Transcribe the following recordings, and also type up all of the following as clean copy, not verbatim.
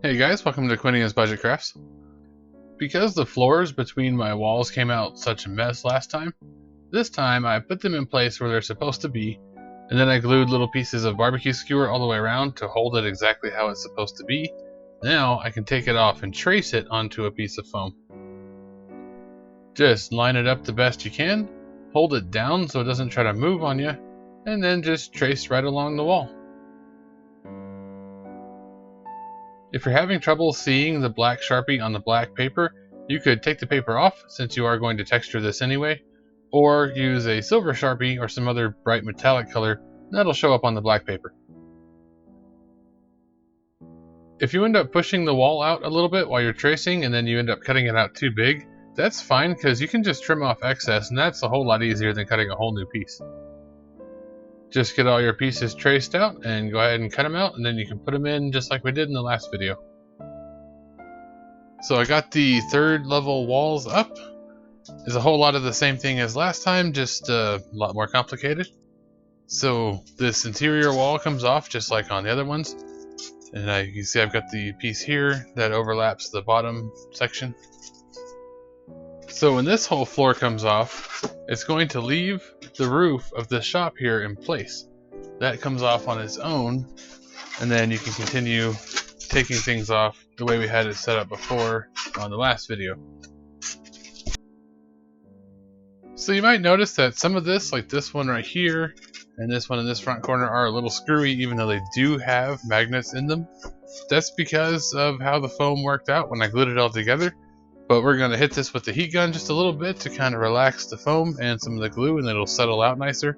Hey guys, welcome to Quinian's Budget Crafts. Because the floors between my walls came out such a mess last time, this time I put them in place where they're supposed to be, and then I glued little pieces of barbecue skewer all the way around to hold it exactly how it's supposed to be. Now I can take it off and trace it onto a piece of foam. Just line it up the best you can, hold it down so it doesn't try to move on you, and then just trace right along the wall. If you're having trouble seeing the black Sharpie on the black paper, you could take the paper off since you are going to texture this anyway, or use a silver Sharpie or some other bright metallic color that'll show up on the black paper. If you end up pushing the wall out a little bit while you're tracing and then you end up cutting it out too big, that's fine because you can just trim off excess and that's a whole lot easier than cutting a whole new piece. Just get all your pieces traced out and go ahead and cut them out, and then you can put them in just like we did in the last video. So I got the third level walls up. It's a whole lot of the same thing as last time, just a lot more complicated. So this interior wall comes off just like on the other ones. And you can see I've got the piece here that overlaps the bottom section. So when this whole floor comes off, it's going to leave the roof of the shop here in place. That comes off on its own, and then you can continue taking things off the way we had it set up before on the last video. So you might notice that some of this, like this one right here, and this one in this front corner, are a little screwy even though they do have magnets in them. That's because of how the foam worked out when I glued it all together. But we're going to hit this with the heat gun just a little bit to kind of relax the foam and some of the glue, and it'll settle out nicer.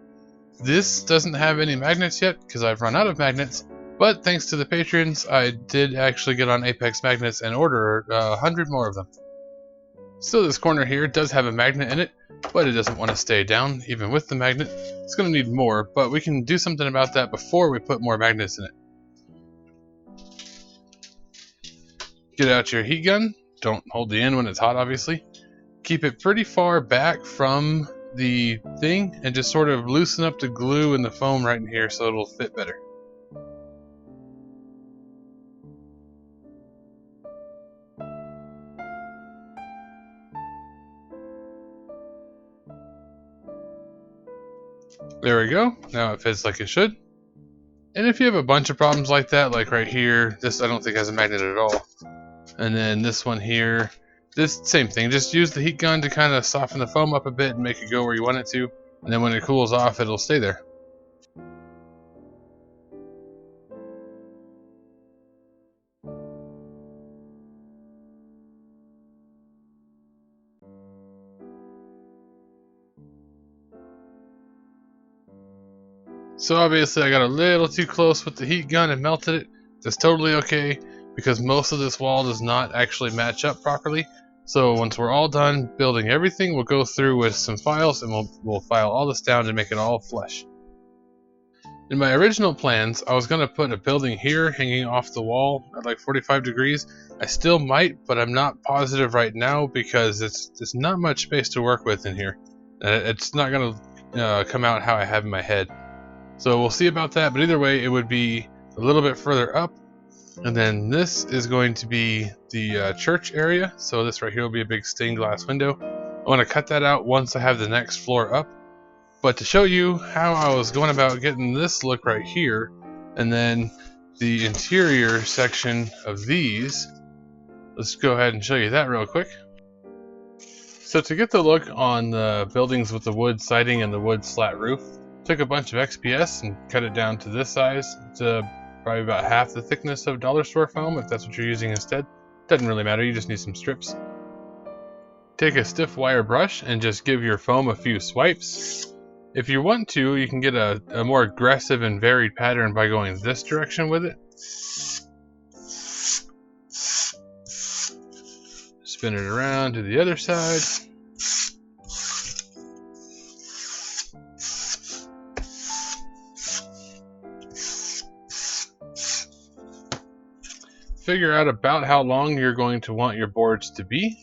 This doesn't have any magnets yet because I've run out of magnets, but thanks to the patrons, I did actually get on Apex Magnets and order 100 more of them. So this corner here does have a magnet in it, but it doesn't want to stay down even with the magnet. It's going to need more, but we can do something about that before we put more magnets in it. Get out your heat gun. Don't hold the end when it's hot, obviously. Keep it pretty far back from the thing and just sort of loosen up the glue and the foam right in here so it'll fit better. There we go. Now it fits like it should. And if you have a bunch of problems like that, like right here, this I don't think has a magnet at all. And then this one here, this same thing, just use the heat gun to kind of soften the foam up a bit and make it go where you want it to, and then when it cools off it'll stay there. So obviously I got a little too close with the heat gun and melted it. That's totally okay, because most of this wall does not actually match up properly. So once we're all done building everything, we'll go through with some files and we'll file all this down to make it all flush. In my original plans, I was going to put a building here hanging off the wall at like 45 degrees. I still might, but I'm not positive right now because there's not much space to work with in here. It's not going to come out how I have in my head. So we'll see about that, but either way, it would be a little bit further up. And then this is going to be the church area. So this right here will be a big stained glass window. I want to cut that out once I have the next floor up. But to show you how I was going about getting this look right here, and then the interior section of these, let's go ahead and show you that real quick. So to get the look on the buildings with the wood siding and the wood slat roof, took a bunch of XPS and cut it down to this size, to probably about half the thickness of dollar store foam if that's what you're using instead. Doesn't really matter, you just need some strips. Take a stiff wire brush and just give your foam a few swipes. If you want to, you can get a more aggressive and varied pattern by going this direction with it. Spin it around to the other side. Figure out about how long you're going to want your boards to be.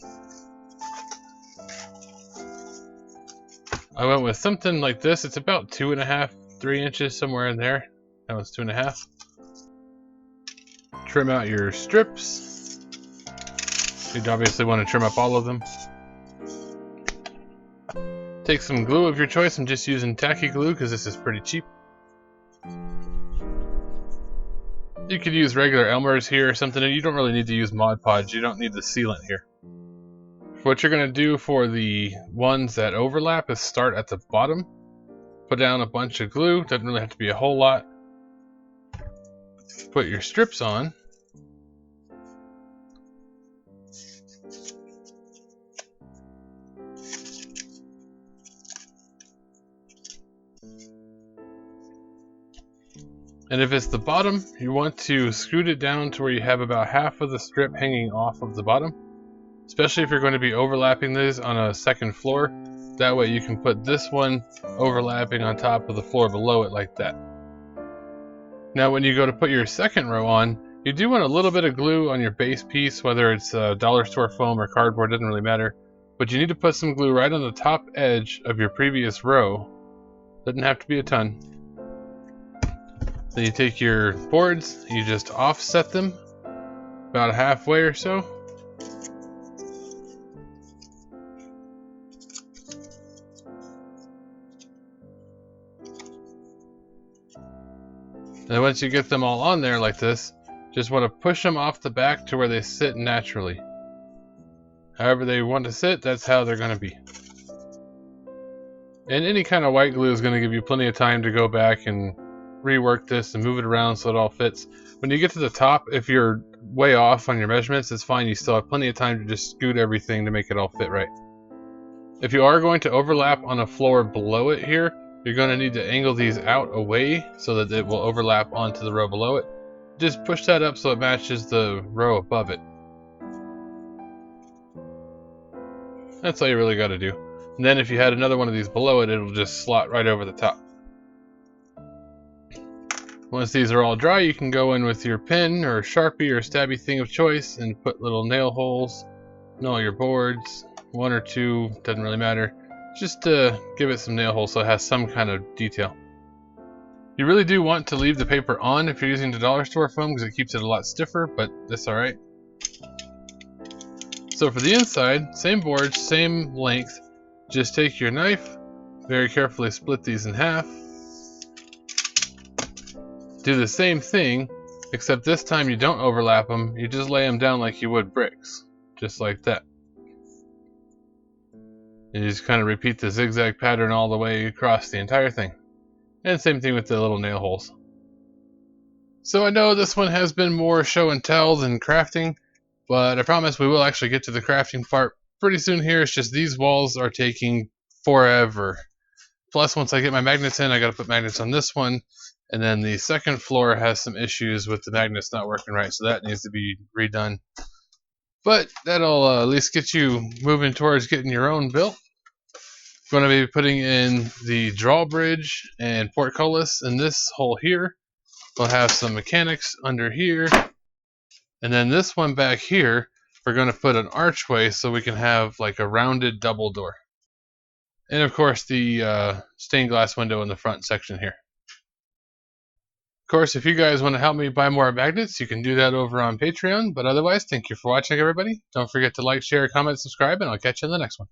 I went with something like this. It's about 2.5, 3 inches, somewhere in there. That was 2.5. trim out your strips. You'd obviously want to trim up all of them. Take some glue of your choice. I'm just using tacky glue because this is pretty cheap. You could use regular Elmer's here or something, and you don't really need to use Mod Podge. You don't need the sealant here. What you're going to do for the ones that overlap is start at the bottom. Put down a bunch of glue. Doesn't really have to be a whole lot. Put your strips on. And if it's the bottom, you want to scoot it down to where you have about half of the strip hanging off of the bottom. Especially if you're going to be overlapping these on a second floor. That way you can put this one overlapping on top of the floor below it like that. Now when you go to put your second row on, you do want a little bit of glue on your base piece, whether it's dollar store foam or cardboard, doesn't really matter. But you need to put some glue right on the top edge of your previous row. Doesn't have to be a ton. Then you take your boards, you just offset them about halfway or so. And once you get them all on there like this, just want to push them off the back to where they sit naturally. However they want to sit, that's how they're going to be. And any kind of white glue is going to give you plenty of time to go back and rework this and move it around so it all fits. When you get to the top, if you're way off on your measurements, it's fine. You still have plenty of time to just scoot everything to make it all fit right. If you are going to overlap on a floor below it here, you're going to need to angle these out away so that it will overlap onto the row below it. Just push that up so it matches the row above it. That's all you really got to do. And then if you had another one of these below it, it'll just slot right over the top. Once these are all dry, you can go in with your pen or Sharpie or stabby thing of choice and put little nail holes in all your boards. One or two, doesn't really matter. Just to give it some nail holes so it has some kind of detail. You really do want to leave the paper on if you're using the dollar store foam because it keeps it a lot stiffer, but that's alright. So for the inside, same boards, same length. Just take your knife, very carefully split these in half. Do the same thing, except this time you don't overlap them, you just lay them down like you would bricks. Just like that. And you just kind of repeat the zigzag pattern all the way across the entire thing. And same thing with the little nail holes. So I know this one has been more show and tell than crafting, but I promise we will actually get to the crafting part pretty soon here. It's just these walls are taking forever. Plus once I get my magnets in, I gotta put magnets on this one. And then the second floor has some issues with the magnets not working right, so that needs to be redone. But that'll at least get you moving towards getting your own built. Going to be putting in the drawbridge and portcullis in this hole here. We'll have some mechanics under here. And then this one back here, we're going to put an archway so we can have like a rounded double door. And of course the stained glass window in the front section here. Of course, if you guys want to help me buy more magnets, you can do that over on Patreon. But otherwise, thank you for watching, everybody. Don't forget to like, share, comment, subscribe, and I'll catch you in the next one.